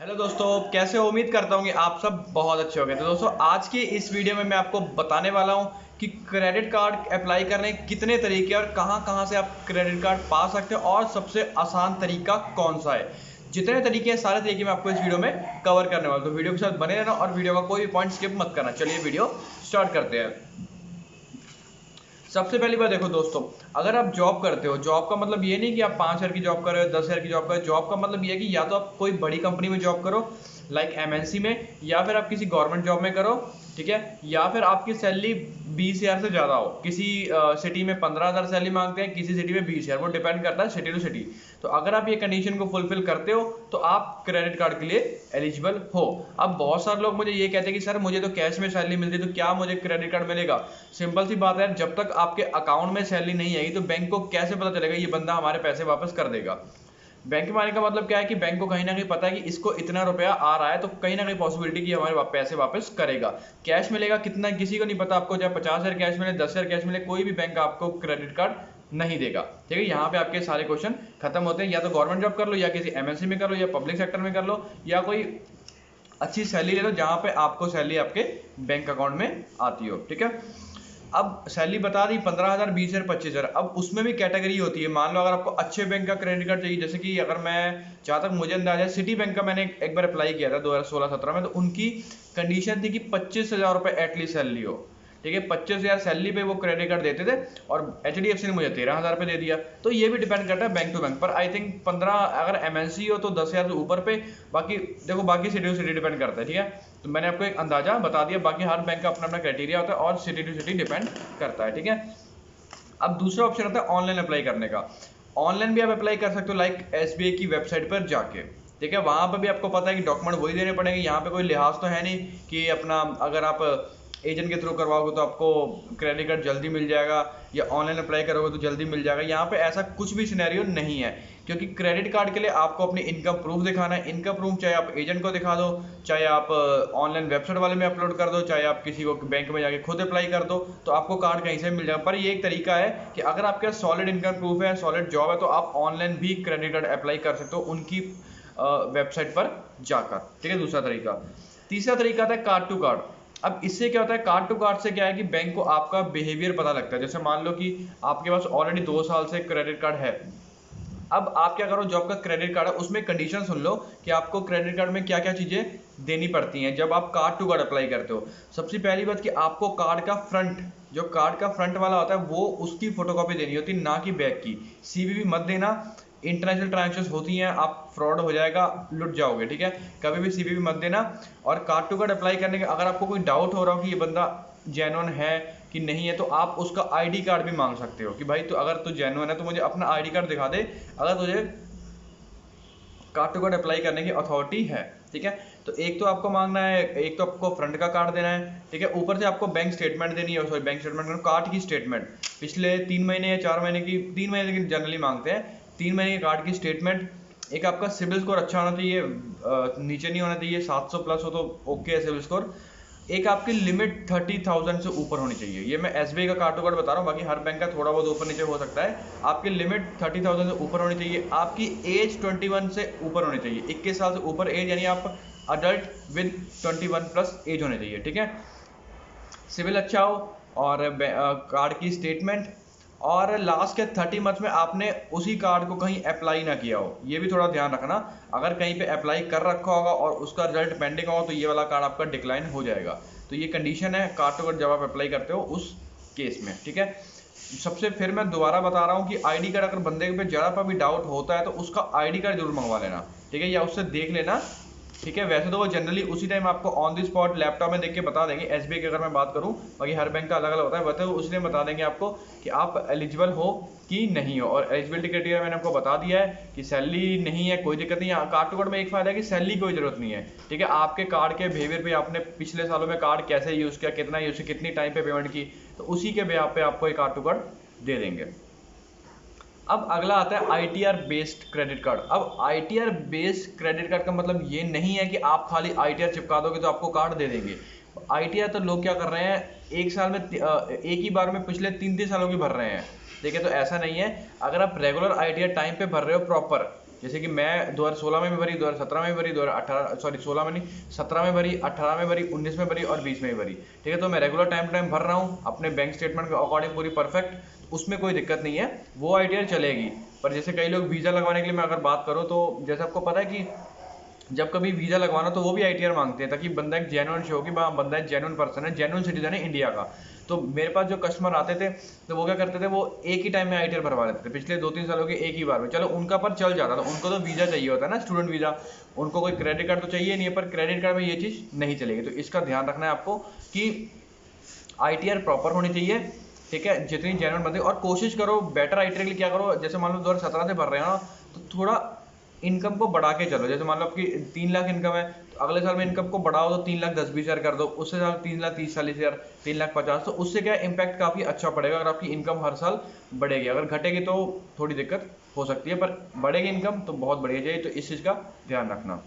Hello दोस्तों, कैसे हो? उम्मीद करता हूँ कि आप सब बहुत अच्छे होंगे। तो दोस्तों, आज की इस वीडियो में मैं आपको बताने वाला हूँ कि क्रेडिट कार्ड अप्लाई करने के कितने तरीके और कहाँ कहाँ से आप क्रेडिट कार्ड पा सकते हो और सबसे आसान तरीका कौन सा है। जितने तरीके हैं सारे तरीके मैं आपको इस वीडियो में कवर करने वाला हूँ, तो वीडियो के साथ बने रहना और वीडियो का कोई भी पॉइंट स्किप मत करना। चलिए वीडियो स्टार्ट करते हैं। सबसे पहली बात देखो दोस्तों, अगर आप जॉब करते हो, जॉब का मतलब ये नहीं कि आप 5,000 की जॉब कर रहे हो, 10,000 की जॉब कर रहे हो। जॉब का मतलब ये है कि या तो आप कोई बड़ी कंपनी में जॉब करो लाइक एमएनसी में, या फिर आप किसी गवर्नमेंट जॉब में करो, ठीक है, या फिर आपकी सैलरी 20,000 से ज़्यादा हो। किसी सिटी में 15,000 सैलरी मांगते हैं, किसी सिटी में 20,000, वो डिपेंड करता है सिटी टू सिटी। तो अगर आप ये कंडीशन को फुलफिल करते हो तो आप क्रेडिट कार्ड के लिए एलिजिबल हो। अब बहुत सारे लोग मुझे ये कहते हैं कि सर मुझे तो कैश में सैलरी मिलती है, तो क्या मुझे क्रेडिट कार्ड मिलेगा? सिंपल सी बात है, जब तक आपके अकाउंट में सैलरी नहीं आएगी तो बैंक को कैसे पता चलेगा ये बंदा हमारे पैसे वापस कर देगा? बैंक में आने का मतलब क्या है कि बैंक को कहीं ना कहीं पता है कि इसको इतना रुपया आ रहा है, तो कहीं ना कहीं पॉसिबिलिटी कि हमारे पैसे वापस करेगा। कैश मिलेगा कितना किसी को नहीं पता। आपको चाहे 50,000 कैश मिले, 10,000 कैश मिले, कोई भी बैंक आपको क्रेडिट कार्ड नहीं देगा। ठीक है, यहाँ पे आपके सारे क्वेश्चन खत्म होते हैं। या तो गवर्नमेंट जॉब कर लो, या किसी एमएनसी में कर लो, या पब्लिक सेक्टर में कर लो, या कोई अच्छी सैलरी ले लो जहाँ पे आपको सैलरी आपके बैंक अकाउंट में आती हो। ठीक है, अब सैलरी बता दी 15,000, 20,000, 25,000। अब उसमें भी कैटेगरी होती है। मान लो अगर आपको अच्छे बैंक का क्रेडिट कार्ड चाहिए, जैसे कि अगर मैं, जहाँ तक मुझे अंदाजा है, सिटी बैंक का मैंने एक बार अप्लाई किया था 2016-17 में, तो उनकी कंडीशन थी कि 25,000 रुपये एटलीस्ट सैलरी हो। ठीक है, 25,000 सैलरी पे वो क्रेडिट कार्ड देते थे, और एचडीएफसी ने मुझे 13,000 रुपये दे दिया। तो ये भी डिपेंड करता है बैंक टू बैंक पर। आई थिंक 15, अगर एमएनसी हो तो 10,000 से ऊपर पे। बाकी देखो, बाकी सिटी टू सिटी डिपेंड करता है। ठीक है, तो मैंने आपको एक अंदाजा बता दिया, बाकी हर बैंक का अपना अपना क्राइटेरिया होता है और सिटी टू सिटी डिपेंड करता है। ठीक है, अब दूसरा ऑप्शन होता है ऑनलाइन अप्लाई करने का। ऑनलाइन भी आप अप्लाई कर सकते हो लाइक एसबीआई की वेबसाइट पर जाके। ठीक है, वहां पर भी आपको पता है कि डॉक्यूमेंट वही देने पड़ेंगे। यहाँ पे कोई लिहाज तो है नहीं कि अपना, अगर आप एजेंट के थ्रू करवाओगे तो आपको क्रेडिट कार्ड जल्दी मिल जाएगा, या ऑनलाइन अप्लाई करोगे तो जल्दी मिल जाएगा। यहाँ पे ऐसा कुछ भी सिनेरियो नहीं है, क्योंकि क्रेडिट कार्ड के लिए आपको अपनी इनकम प्रूफ दिखाना है। इनकम प्रूफ चाहे आप एजेंट को दिखा दो, चाहे आप ऑनलाइन वेबसाइट वाले में अपलोड कर दो, चाहे आप किसी को बैंक में जाके खुद अप्लाई कर दो, तो आपको कार्ड कहीं से मिल जाएगा। पर ये एक तरीका है कि अगर आपके पास सॉलिड इनकम प्रूफ है, सॉलिड जॉब है, तो आप ऑनलाइन भी क्रेडिट कार्ड अप्लाई कर सकते हो उनकी वेबसाइट पर जाकर। ठीक है, दूसरा तरीका। तीसरा तरीका आता है कार्ड टू कार्ड। अब इससे क्या होता है, कार्ड टू कार्ड से क्या है कि बैंक को आपका बिहेवियर पता लगता है। जैसे मान लो कि आपके पास ऑलरेडी 2 साल से क्रेडिट कार्ड है। अब आप क्या करो, जो आपका क्रेडिट कार्ड है उसमें कंडीशन सुन लो कि आपको क्रेडिट कार्ड में क्या क्या चीजें देनी पड़ती हैं जब आप कार्ड टू कार्ड अप्लाई करते हो। सबसे पहली बात कि आपको कार्ड का फ्रंट, जो कार्ड का फ्रंट वाला होता है, वो उसकी फोटोकॉपी देनी होती है, ना कि बैक की। सीवीवी मत देना। इंटरनेशनल ट्रांजेक्शन होती हैं, आप फ्रॉड हो जाएगा, लुट जाओगे। ठीक है, कभी भी सीवीवी मत देना। और कार्ड टू कार्ड अप्लाई करने के अगर आपको कोई डाउट हो रहा हो कि ये बंदा जेन्युइन है कि नहीं है, तो आप उसका आईडी कार्ड भी मांग सकते हो कि भाई तो अगर तू जेन्युइन है तो मुझे अपना आईडी कार्ड दिखा दे, अगर तुझे कार्ड टू कार्ड अप्लाई करने की अथॉरिटी है। ठीक है, तो एक तो आपको मांगना है, एक तो आपको फ्रंट का कार्ड देना है। ठीक है, ऊपर से आपको बैंक स्टेटमेंट देनी है, सॉरी बैंक स्टेटमेंट, कार्ड की स्टेटमेंट, पिछले 3 महीने या 4 महीने की, 3 महीने की जनरली मांगते हैं, 3 महीने के कार्ड की स्टेटमेंट। एक आपका सिबिल स्कोर अच्छा होना चाहिए, नीचे नहीं होना चाहिए, 700 प्लस हो तो ओके है सिबिल स्कोर। एक आपकी लिमिट 30,000 से ऊपर होनी चाहिए। ये मैं एसबीआई का कार्ड टू कार्ड बता रहा हूँ, बाकी हर बैंक का थोड़ा बहुत ऊपर नीचे हो सकता है। आपकी लिमिट 30,000 से ऊपर होनी चाहिए। आपकी एज 21 से ऊपर होनी चाहिए, 21 साल से ऊपर एज, यानी आप अडल्ट विद 21 प्लस एज होनी चाहिए। ठीक है, सिविल अच्छा हो, और कार्ड की स्टेटमेंट, और लास्ट के 30 मंथ में आपने उसी कार्ड को कहीं अप्लाई ना किया हो, ये भी थोड़ा ध्यान रखना। अगर कहीं पे अप्लाई कर रखा होगा और उसका रिजल्ट पेंडिंग होगा तो ये वाला कार्ड आपका डिक्लाइन हो जाएगा। तो ये कंडीशन है कार्ड टू कार्ड जब आप अप्लाई करते हो उस केस में। ठीक है, सबसे फिर मैं दोबारा बता रहा हूँ कि आईडी कार्ड, अगर बंदे पे जरा पर भी डाउट होता है तो उसका आईडी कार्ड जरूर मंगवा लेना। ठीक है, या उससे देख लेना। ठीक है, वैसे तो वो जनरली उसी टाइम आपको ऑन द स्पॉट लैपटॉप में देख के बता देंगे। एसबीआई की अगर मैं बात करूं, बाकी हर बैंक का अलग अलग होता है, वैसे उसी टाइम बता देंगे आपको कि आप एलिजिबल हो कि नहीं हो। और एलिजिबिलिटी क्राइटेरिया मैंने आपको बता दिया है कि सैलरी नहीं है, कोई दिक्कत नहीं है। कार्ड टू कार्ड में एक फायदा है कि सैलरी की कोई जरूरत नहीं है। ठीक है, आपके कार्ड के बिहेवियर पे, आपने पिछले सालों में कार्ड कैसे यूज किया, कितना यूज किया, कितनी टाइम पे पेमेंट की, तो उसी के बेस पे आपको एक कार्ड टू कार्ड दे देंगे। अब अगला आता है आईटीआर बेस्ड क्रेडिट कार्ड। अब आईटीआर बेस्ड क्रेडिट कार्ड का मतलब ये नहीं है कि आप खाली आईटीआर चिपका दोगे तो आपको कार्ड दे देंगे। आईटीआर तो लोग क्या कर रहे हैं, एक साल में एक ही बार में पिछले 3-3 सालों की भर रहे हैं। देखिए, तो ऐसा नहीं है। अगर आप रेगुलर आईटीआर टाइम पे भर रहे हो प्रॉपर, जैसे कि मैं 2016 में भी भरी, 2017 में भी भरी, 2018 सॉरी 16 में नहीं 17 में भरी, 18 में भरी, 19 में भरी और 20 में भी भरी। ठीक है, तो मैं रेगुलर टाइम टू टाइम भर रहा हूँ अपने बैंक स्टेटमेंट के अकॉर्डिंग पूरी परफेक्ट, उसमें कोई दिक्कत नहीं है, वो आईटीआर चलेगी। पर जैसे कई लोग वीज़ा लगवाने के लिए मैं अगर बात करूँ तो जैसे आपको पता है कि जब कभी वीज़ा लगवाना तो वो भी आईटीआर मांगते हैं, ताकि बंदा एक जेन्युइन शो कि बंदा एक जेन्युइन पर्सन है, जेन्युइन सिटीजन है इंडिया का। तो मेरे पास जो कस्टमर आते थे तो वो क्या करते थे, वो एक ही टाइम में आईटीआर भरवा लेते थे पिछले 2-3 सालों के एक ही बार में। चलो उनका पर चल जाता था, उनको तो वीज़ा चाहिए होता है ना, स्टूडेंट वीज़ा, उनको कोई क्रेडिट कार्ड तो चाहिए नहीं है, पर क्रेडिट कार्ड में ये चीज़ नहीं चलेगी। तो इसका ध्यान रखना है आपको कि आईटीआर प्रॉपर होनी चाहिए। ठीक है, जितनी जेन्युइन बनती है, और कोशिश करो बेटर आईटीआर के लिए क्या करो, जैसे मान लो 2017 से भर रहे हो ना, तो थोड़ा इनकम को बढ़ा के चलो। जैसे मान लो आपकी 3 लाख इनकम है, तो अगले साल में इनकम को बढ़ाओ तो 3,10,20,000 कर दो, उससे साल 3,30,40,000, 3,50,000, तो उससे क्या इम्पैक्ट काफ़ी अच्छा पड़ेगा। अगर आपकी इनकम हर साल बढ़ेगी, अगर घटेगी तो थोड़ी दिक्कत हो सकती है, पर बढ़ेगी इनकम तो बहुत बढ़िया जाएगी। तो इस चीज़ का ध्यान रखना।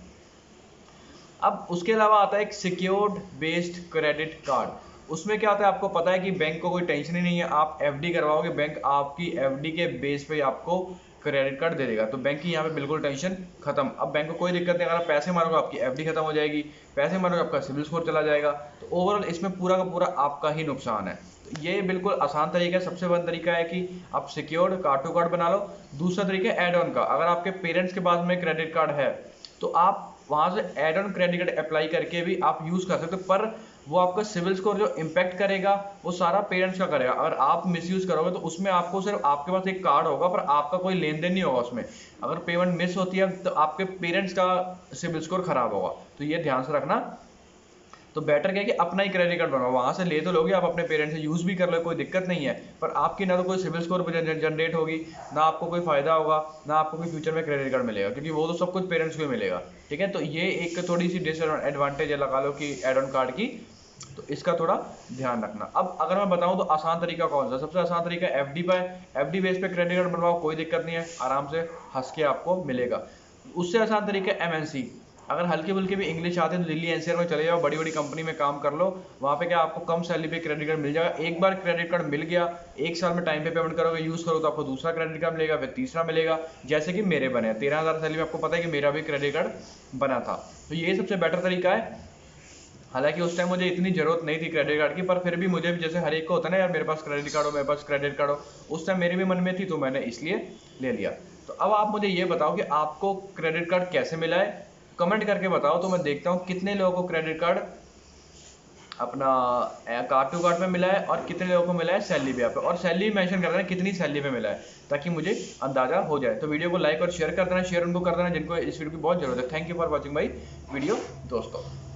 अब उसके अलावा आता है एक सिक्योर्ड बेस्ड क्रेडिट कार्ड। उसमें क्या होता है, आपको पता है कि बैंक को कोई टेंशन ही नहीं है, आप एफडी करवाओगे, बैंक आपकी एफडी के बेस पे आपको क्रेडिट कार्ड दे देगा। तो बैंक की यहाँ पे बिल्कुल टेंशन खत्म। अब बैंक को कोई दिक्कत नहीं, अगर आप पैसे मारोगे आपकी एफडी खत्म हो जाएगी, पैसे मारोगे आपका सिविल स्कोर चला जाएगा। तो ओवरऑल इसमें पूरा का पूरा आपका ही नुकसान है। तो ये बिल्कुल आसान तरीका है। सबसे बड़ा तरीका है कि आप सिक्योर्ड कार्ड टू कार्ड बना लो। दूसरा तरीका है एड ऑन का। अगर आपके पेरेंट्स के पास में क्रेडिट कार्ड है तो आप वहां से add on credit card apply करके भी आप यूज कर सकते हो, पर वो आपका सिविल स्कोर जो इम्पैक्ट करेगा वो सारा पेरेंट्स का करेगा। अगर आप मिसयूज करोगे तो उसमें आपको सिर्फ आपके पास एक कार्ड होगा, पर आपका कोई लेन देन नहीं होगा उसमें। अगर पेमेंट मिस होती है तो आपके पेरेंट्स का सिविल स्कोर खराब होगा। तो ये ध्यान से रखना। तो बेटर क्या है कि अपना ही क्रेडिट कार्ड बनवाओ, वहां से ले तो लोगे आप अपने पेरेंट्स से, यूज भी कर लो, कोई दिक्कत नहीं है, पर आपकी ना तो कोई सिविल स्कोर जनरेट होगी, ना आपको कोई फायदा होगा, ना आपको कोई फ्यूचर में क्रेडिट कार्ड मिलेगा, क्योंकि वो तो सब कुछ पेरेंट्स को ही मिलेगा। ठीक है, तो ये एक थोड़ी सी डिसएडवांटेज है लगा लो कि एड ऑन कार्ड की, तो इसका थोड़ा ध्यान रखना। अब अगर मैं बताऊं तो आसान तरीका कौन सा, सबसे आसान तरीका एफडी पर, एफडी बेस पे क्रेडिट कार्ड बनवाओ, कोई दिक्कत नहीं है, आराम से हंस के आपको मिलेगा। उससे आसान तरीका एमएनसी। अगर हल्की फुल्की भी इंग्लिश आते हैं तो दिल्ली एनसीआर में चले जाओ, बड़ी बड़ी कंपनी में काम कर लो, वहाँ पे क्या आपको कम सैलरी पे क्रेडिट कार्ड मिल जाएगा। एक बार क्रेडिट कार्ड मिल गया, एक साल में टाइम पे पेमेंट करोगे, यूज करो तो आपको दूसरा क्रेडिट कार्ड मिलेगा, फिर तीसरा मिलेगा, जैसे कि मेरे बने 13,000 सैलरी में। आपको पता है कि मेरा भी क्रेडिट कार्ड बना था। तो ये सबसे बेटर तरीका है। हालांकि उस टाइम मुझे इतनी जरूरत नहीं थी क्रेडिट कार्ड की, पर फिर भी मुझे भी जैसे हर एक को होता है ना, यार मेरे पास क्रेडिट कार्ड हो, मेरे पास क्रेडिट कार्ड हो, उस टाइम मेरे भी मन में थी, तो मैंने इसलिए ले लिया। तो अब आप मुझे ये बताओ कि आपको क्रेडिट कार्ड कैसे मिला है, कमेंट करके बताओ, तो मैं देखता हूँ कितने लोगों को क्रेडिट कार्ड अपना कार्ड टू कार्ड में मिला है और कितने लोगों को मिला है सैलरी पे पे, और सैलरी मेंशन कर देना कितनी सैलरी पे मिला है, ताकि मुझे अंदाजा हो जाए। तो वीडियो को लाइक और शेयर कर देना, शेयर उनको कर देना जिनको इस वीडियो की बहुत जरूरत है। Thank you for watching my video दोस्तों।